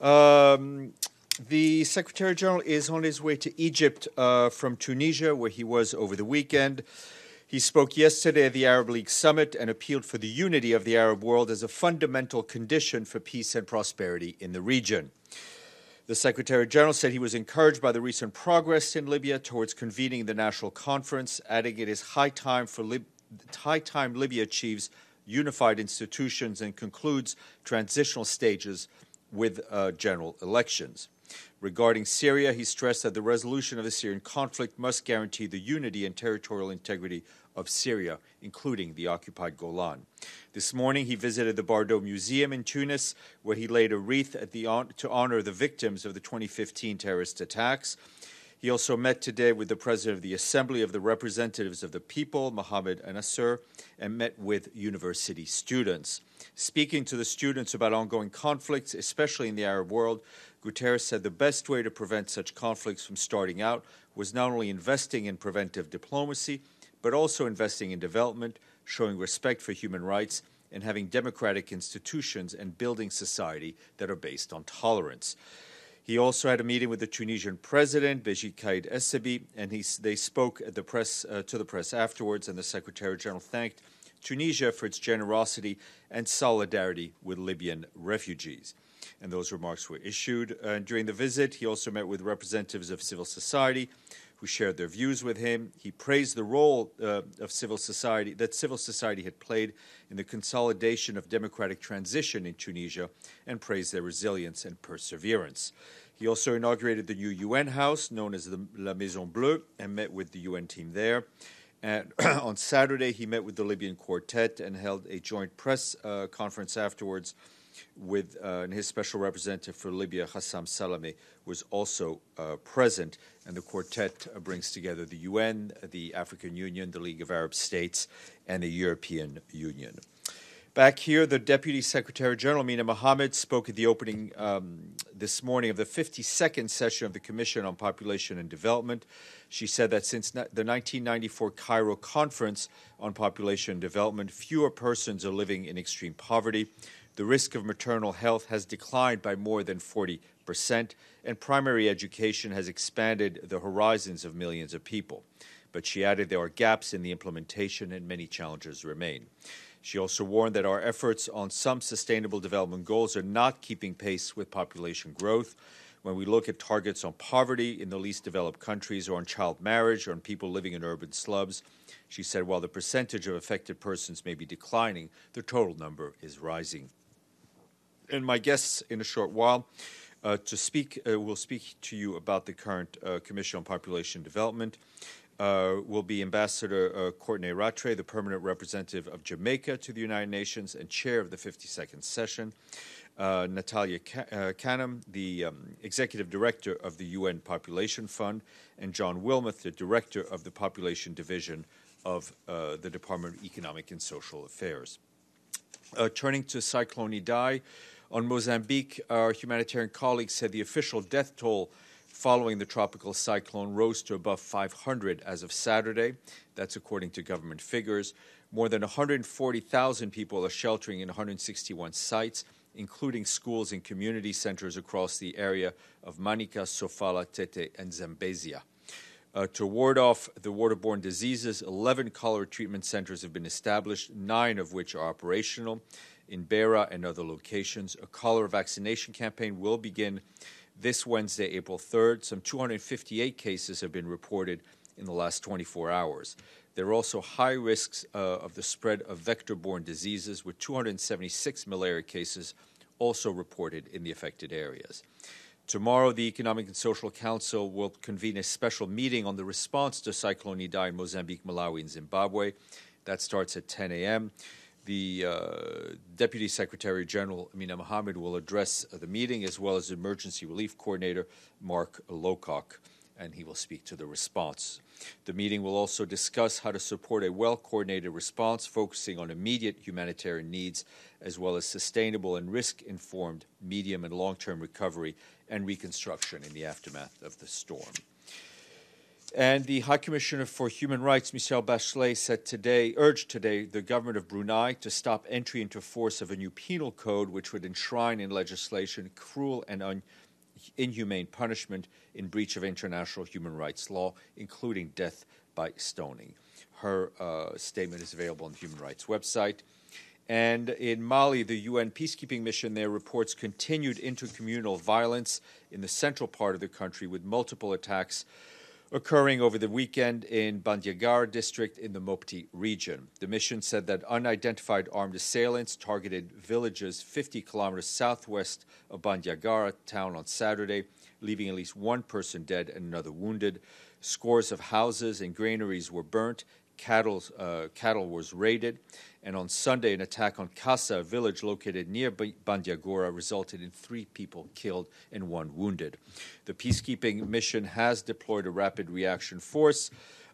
The Secretary General is on his way to Egypt from Tunisia, where he was over the weekend. He spoke yesterday at the Arab League summit and appealed for the unity of the Arab world as a fundamental condition for peace and prosperity in the region. The Secretary General said he was encouraged by the recent progress in Libya towards convening the National Conference, adding it is high time Libya achieves unified institutions and concludes transitional stages with general elections. Regarding Syria, he stressed that the resolution of the Syrian conflict must guarantee the unity and territorial integrity of Syria, including the occupied Golan. This morning, he visited the Bardo Museum in Tunis, where he laid a wreath to honor the victims of the 2015 terrorist attacks. He also met today with the President of the Assembly of the Representatives of the People, Mohamed Nasser, and met with university students. Speaking to the students about ongoing conflicts, especially in the Arab world, Guterres said the best way to prevent such conflicts from starting out was not only investing in preventive diplomacy, but also investing in development, showing respect for human rights, and having democratic institutions and building society that are based on tolerance. He also had a meeting with the Tunisian president, Beji Caid Essebsi, and they spoke at the press to the press afterwards, and the Secretary General thanked Tunisia for its generosity and solidarity with Libyan refugees. And those remarks were issued. During the visit, he also met with representatives of civil society who shared their views with him. He praised the role of civil society had played in the consolidation of democratic transition in Tunisia and praised their resilience and perseverance. He also inaugurated the new UN house, known as the La Maison Bleue, and met with the UN team there. And on Saturday, he met with the Libyan Quartet and held a joint press conference afterwards with and his special representative for Libya, Hassam Salameh, was also present. And the quartet brings together the UN, the African Union, the League of Arab States, and the European Union. Back here, the Deputy Secretary General, Mina Mohammed, spoke at the opening this morning of the 52nd session of the Commission on Population and Development. She said that since the 1994 Cairo Conference on Population and Development, fewer persons are living in extreme poverty. The risk of maternal health has declined by more than 40%, and primary education has expanded the horizons of millions of people. But she added there are gaps in the implementation and many challenges remain. She also warned that our efforts on some sustainable development goals are not keeping pace with population growth. When we look at targets on poverty in the least developed countries or on child marriage or on people living in urban slums, she said while the percentage of affected persons may be declining, the total number is rising. And my guests in a short while will speak to you about the current Commission on Population Development. Will be Ambassador Courtney Rattray, the permanent representative of Jamaica to the United Nations and chair of the 52nd session. Natalia Canham, the executive director of the UN Population Fund, and John Wilmoth, the director of the Population Division of the Department of Economic and Social Affairs. Turning to Cyclone Idai, on Mozambique, our humanitarian colleagues said the official death toll following the tropical cyclone rose to above 500 as of Saturday. That's according to government figures. More than 140,000 people are sheltering in 161 sites, including schools and community centers across the area of Manica, Sofala, Tete, and Zambezia. To ward off the waterborne diseases, 11 cholera treatment centers have been established, 9 of which are operational in Beira and other locations. A cholera vaccination campaign will begin this Wednesday, April 3rd. Some 258 cases have been reported in the last 24 hours. There are also high risks of the spread of vector-borne diseases, with 276 malaria cases also reported in the affected areas. Tomorrow, the Economic and Social Council will convene a special meeting on the response to Cyclone Idai in Mozambique, Malawi, and Zimbabwe. That starts at 10 a.m. The Deputy Secretary General, Mina Mohammed, will address the meeting, as well as Emergency Relief Coordinator, Mark Lowcock, and he will speak to the response. The meeting will also discuss how to support a well-coordinated response, focusing on immediate humanitarian needs, as well as sustainable and risk-informed medium and long-term recovery and reconstruction in the aftermath of the storm. And the High Commissioner for Human Rights, Michelle Bachelet, urged today the government of Brunei to stop entry into force of a new penal code which would enshrine in legislation cruel and inhumane punishment in breach of international human rights law, including death by stoning. Her statement is available on the Human Rights website. And in Mali, the UN peacekeeping mission there reports continued intercommunal violence in the central part of the country, with multiple attacks occurring over the weekend in Bandiagara district in the Mopti region. The mission said that unidentified armed assailants targeted villages 50 kilometers southwest of Bandiagara town on Saturday, leaving at least one person dead and another wounded. Scores of houses and granaries were burnt. Cattle was raided, and on Sunday, an attack on Kassa, a village located near Bandiagara, resulted in 3 people killed and 1 wounded. The peacekeeping mission has deployed a rapid reaction force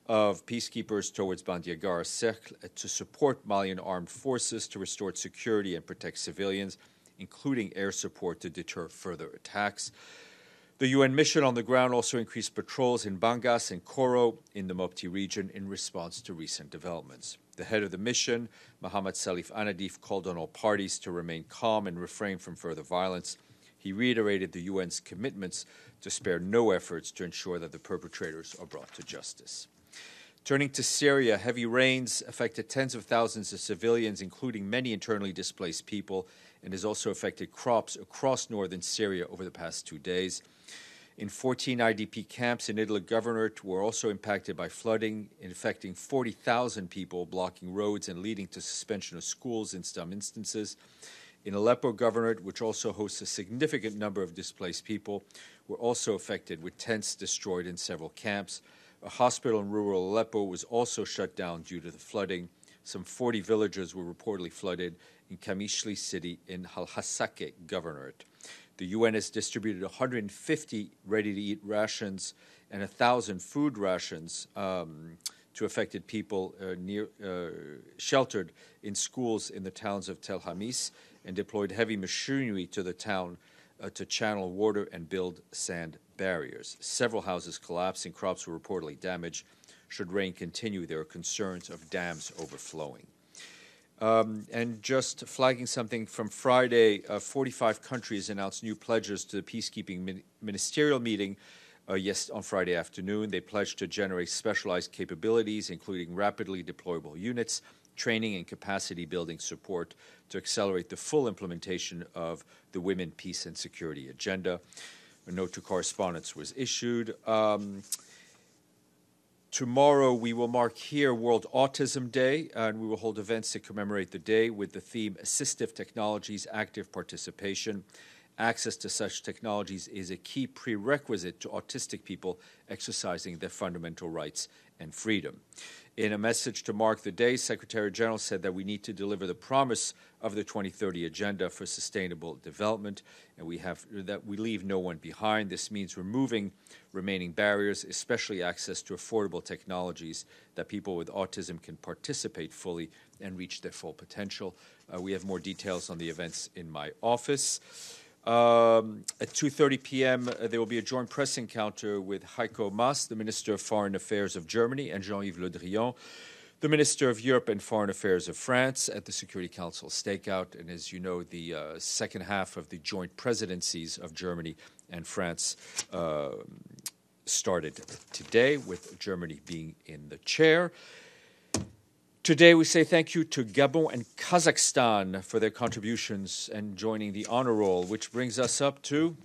of peacekeepers towards Bandiagara Cercle to support Malian armed forces to restore security and protect civilians, including air support to deter further attacks. The UN mission on the ground also increased patrols in Bangas and Koro in the Mopti region in response to recent developments. The head of the mission, Mohamed Salif Anadif, called on all parties to remain calm and refrain from further violence. He reiterated the UN's commitments to spare no efforts to ensure that the perpetrators are brought to justice. Turning to Syria, heavy rains affected tens of thousands of civilians, including many internally displaced people, and has also affected crops across northern Syria over the past 2 days. In 14 IDP camps in Idlib Governorate were also impacted by flooding, infecting 40,000 people, blocking roads and leading to suspension of schools in some instances. In Aleppo Governorate, which also hosts a significant number of displaced people, were also affected, with tents destroyed in several camps. A hospital in rural Aleppo was also shut down due to the flooding. Some 40 villages were reportedly flooded in Kamishli city in Halhasake Governorate. The UN has distributed 150 ready-to-eat rations and 1,000 food rations to affected people sheltered in schools in the towns of Tel Hamis, and deployed heavy machinery to the town to channel water and build sand barriers. Several houses collapsed and crops were reportedly damaged. Should rain continue, there are concerns of dams overflowing. And just flagging something from Friday, 45 countries announced new pledges to the peacekeeping ministerial meeting on Friday afternoon. They pledged to generate specialized capabilities, including rapidly deployable units, training and capacity building support to accelerate the full implementation of the Women, Peace and Security agenda. A note to correspondence was issued. Tomorrow we will mark here World Autism Day, and we will hold events to commemorate the day with the theme Assistive Technologies, Active Participation. Access to such technologies is a key prerequisite to autistic people exercising their fundamental rights and freedom. In a message to mark the day, Secretary General said that we need to deliver the promise of the 2030 Agenda for Sustainable Development, and that we leave no one behind. This means removing remaining barriers, especially access to affordable technologies that people with autism can participate fully and reach their full potential. We have more details on the events in my office. At 2:30 p.m., there will be a joint press encounter with Heiko Maas, the Minister of Foreign Affairs of Germany, and Jean-Yves Le Drian, the Minister of Europe and Foreign Affairs of France, at the Security Council stakeout. And as you know, the second half of the joint presidencies of Germany and France started today, with Germany being in the chair. Today, we say thank you to Gabon and Kazakhstan for their contributions and joining the honor roll, which brings us up to,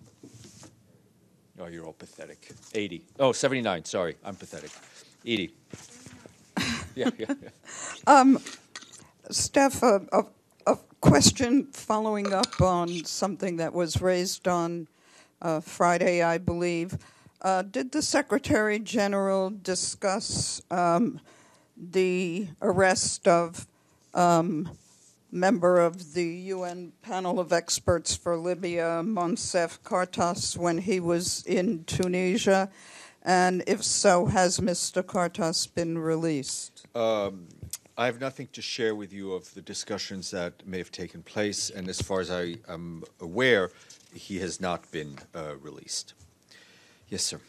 oh, you're all pathetic, 80. Oh, 79, sorry, I'm pathetic. 80. Yeah. Steph, a question following up on something that was raised on Friday, I believe. Did the Secretary General discuss the arrest of member of the UN panel of experts for Libya, Monsef Kartas, when he was in Tunisia? And if so, has Mr. Kartas been released? I have nothing to share with you of the discussions that may have taken place, and as far as I am aware, he has not been released. Yes, sir.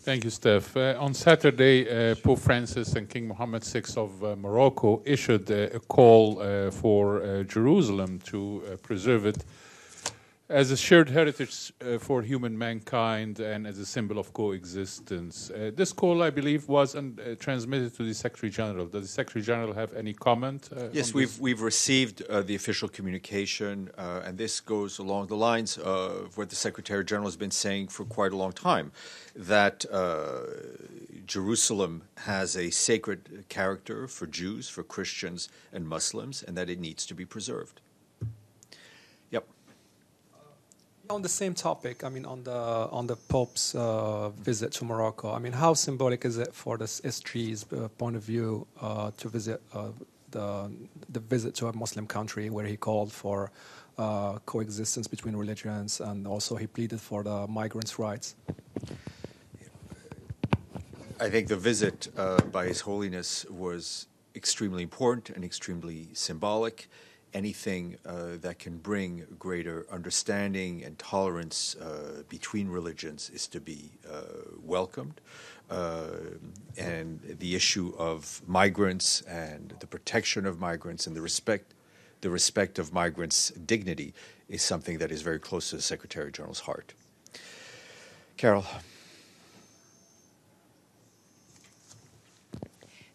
Thank you, Steph. On Saturday, Pope Francis and King Mohammed VI of Morocco issued a call for Jerusalem to preserve it as a shared heritage for human mankind and as a symbol of coexistence. This call, I believe, was transmitted to the Secretary General. Does the Secretary General have any comment? Yes, we've received the official communication, and this goes along the lines of what the Secretary General has been saying for quite a long time, that Jerusalem has a sacred character for Jews, for Christians, and Muslims, and that it needs to be preserved. Yep. On the same topic, I mean, on the Pope's visit to Morocco, I mean, how symbolic is it for this history's point of view to visit the visit to a Muslim country where he called for coexistence between religions, and also he pleaded for the migrants' rights? I think the visit by His Holiness was extremely important and extremely symbolic. Anything that can bring greater understanding and tolerance between religions is to be welcomed. And the issue of migrants and the protection of migrants and the respect of migrants' dignity is something that is very close to the Secretary General's heart. Carol.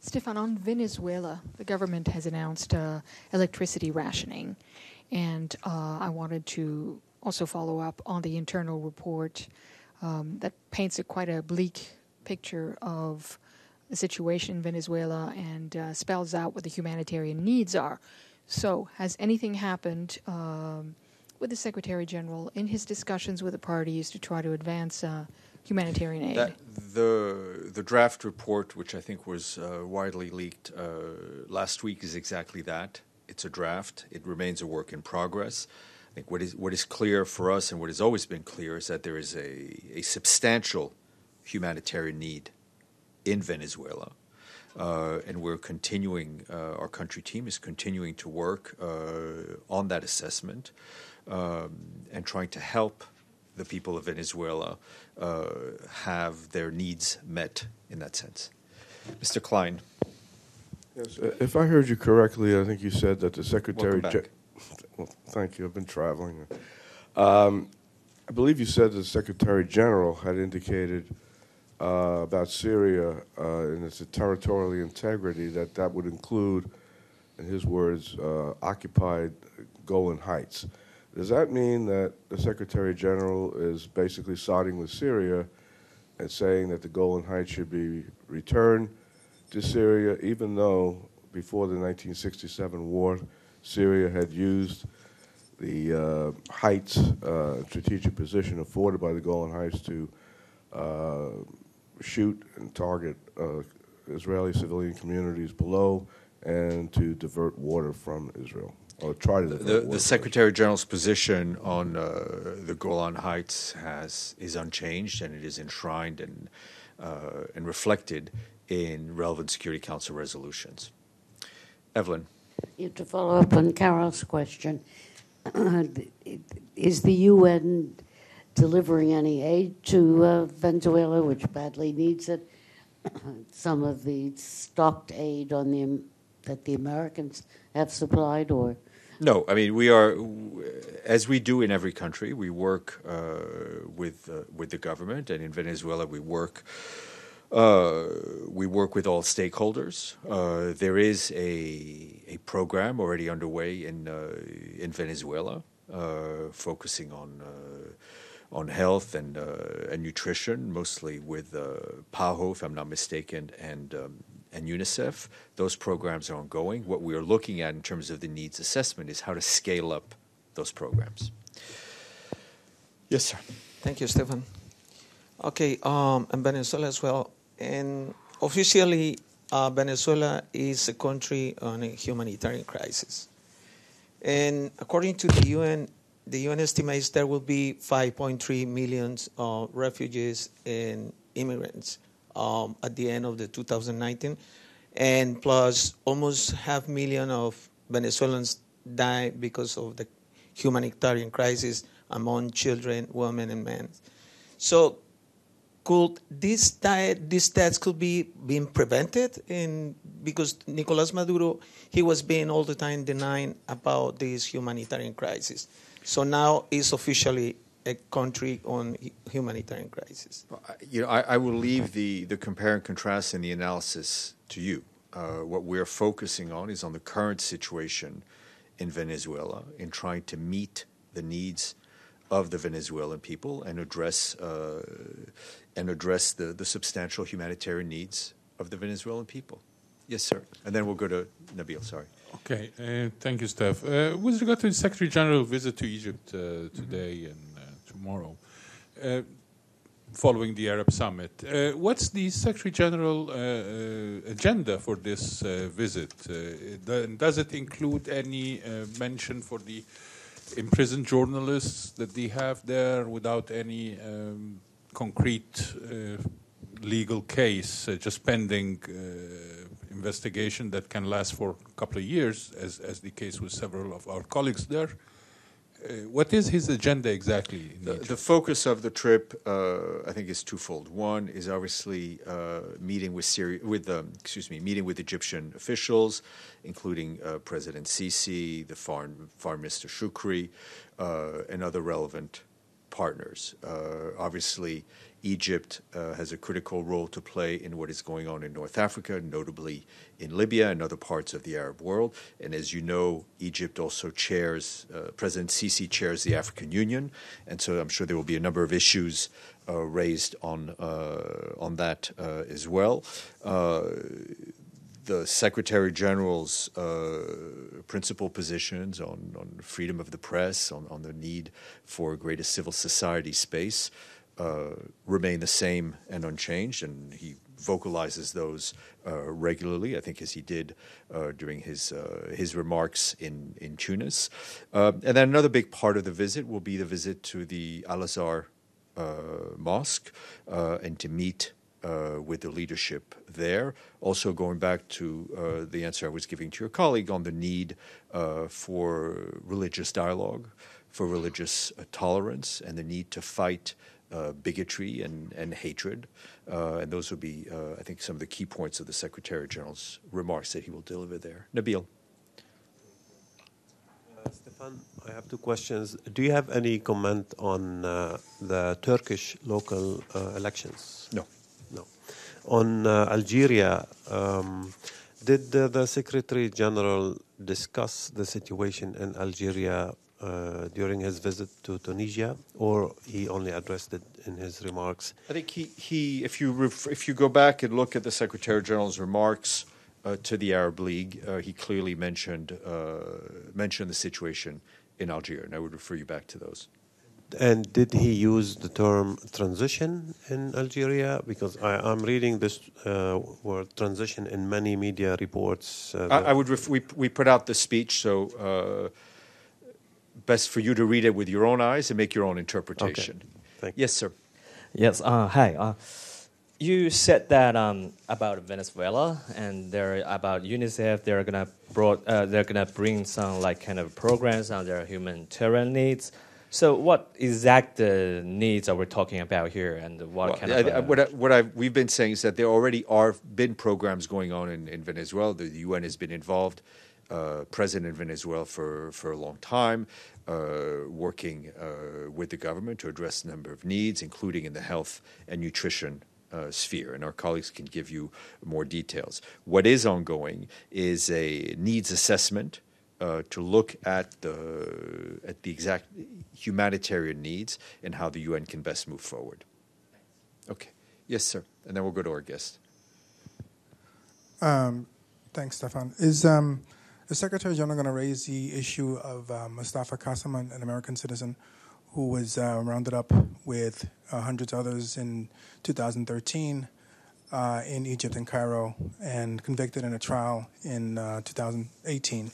Stéphane, on Venezuela, the government has announced electricity rationing, and I wanted to also follow up on the internal report that paints quite a bleak picture of the situation in Venezuela and spells out what the humanitarian needs are. So, has anything happened with the Secretary General in his discussions with the parties to try to advance humanitarian aid? The draft report, which I think was widely leaked last week, is exactly that. It's a draft. It remains a work in progress. I think what is clear for us and what has always been clear is that there is a substantial humanitarian need in Venezuela. And we're continuing, our country team is continuing to work on that assessment and trying to help the people of Venezuela have their needs met in that sense. Mr. Klein. Yes, if I heard you correctly, I think you said that the Secretary... Well, thank you. I've been traveling. I believe you said the Secretary General had indicated about Syria and its territorial integrity, that would include, in his words, occupied Golan Heights. Does that mean that the Secretary General is basically siding with Syria and saying that the Golan Heights should be returned to Syria, even though before the 1967 war, Syria had used the heights, strategic position afforded by the Golan Heights to shoot and target Israeli civilian communities below and to divert water from Israel? Or try to the Secretary General's position on the Golan Heights is unchanged, and it is enshrined and reflected in relevant Security Council resolutions. Evelyn. To follow up on Carol's question, is the UN delivering any aid to Venezuela, which badly needs it? Some of the stocked aid that the Americans have supplied, or? No, I mean, we are, as we do in every country, we work with the government, and in Venezuela we work with all stakeholders. There is a program already underway in Venezuela, focusing on health and nutrition, mostly with PAHO, if I'm not mistaken, and UNICEF. Those programs are ongoing. What we are looking at in terms of the needs assessment is how to scale up those programs. Yes, sir. Thank you, Stéphane. Okay, and Venezuela as well. And officially, Venezuela is a country on a humanitarian crisis. And according to the UN estimates there will be 5.3 million refugees and immigrants at the end of the 2019, and plus almost 500,000 of Venezuelans die because of the humanitarian crisis among children, women, and men. So could these deaths could be being prevented? Because Nicolas Maduro, he was being all the time denying about this humanitarian crisis. So now it's officially a country on humanitarian crisis. I will leave the compare and contrast and the analysis to you. What we're focusing on is on the current situation in Venezuela, in trying to meet the needs of the Venezuelan people and address the substantial humanitarian needs of the Venezuelan people. Yes, sir. And then we'll go to Nabil. Sorry. Okay. Thank you, Steph. With regard to the Secretary General visit to Egypt today and tomorrow, following the Arab Summit, what's the Secretary General agenda for this visit? Does it include any mention for the imprisoned journalists that they have there without any concrete legal case, just pending investigation that can last for a couple of years, as the case with several of our colleagues there? What is his agenda exactly? The focus of the trip, I think, is twofold. One is obviously meeting with Egyptian officials, including President Sisi, the Foreign Minister Shukri, and other relevant partners. Obviously, Egypt has a critical role to play in what is going on in North Africa, notably in Libya and other parts of the Arab world. And as you know, Egypt also chairs, President Sisi chairs the African Union, and so I'm sure there will be a number of issues raised on that as well. The Secretary General's principal positions on freedom of the press, on the need for a greater civil society space, remain the same and unchanged, and he vocalizes those regularly, I think, as he did during his remarks in Tunis. And then another big part of the visit will be the visit to the Al-Azhar Mosque and to meet with the leadership there. Also going back to the answer I was giving to your colleague on the need for religious dialogue, for religious tolerance, and the need to fight bigotry and hatred. And those will be, I think, some of the key points of the Secretary General's remarks that he will deliver there. Nabil. Stéphane, I have two questions. Do you have any comment on the Turkish local elections? No. No. On Algeria, did the Secretary General discuss the situation in Algeria during his visit to Tunisia, or he only addressed it in his remarks? I think he if you go back and look at the Secretary General's remarks to the Arab League, he clearly mentioned the situation in Algeria, and I would refer you back to those. And did he use the term transition in Algeria? Because I'm reading this word transition in many media reports. I would we put out the speech, so best for you to read it with your own eyes and make your own interpretation. Okay. Thank you. Yes, sir. Yes. Hi. You said that about Venezuela, and about UNICEF. They're gonna bring some kind of programs on their humanitarian needs. So, what exact needs are we talking about here, and what kind of? We've been saying is that there already are been programs going on in Venezuela. The UN has been involved, present in Venezuela for a long time, working with the government to address a number of needs, including in the health and nutrition sphere, and our colleagues can give you more details. What is ongoing is a needs assessment to look at the exact humanitarian needs and how the UN can best move forward. Okay. Yes, sir. And then we'll go to our guest. Thanks, Stéphane. Is the Secretary General going to raise the issue of Mustafa Qasim, an American citizen who was rounded up with hundreds of others in 2013 in Egypt and Cairo and convicted in a trial in 2018,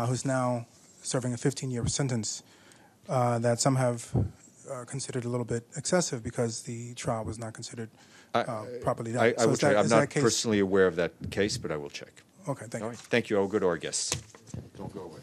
who's now serving a 15-year sentence that some have considered a little bit excessive because the trial was not considered properly done. I will check. I'm not personally aware of that case, but I will check. Okay, thank you. All right. Thank you. I will go to our guests. Don't go away.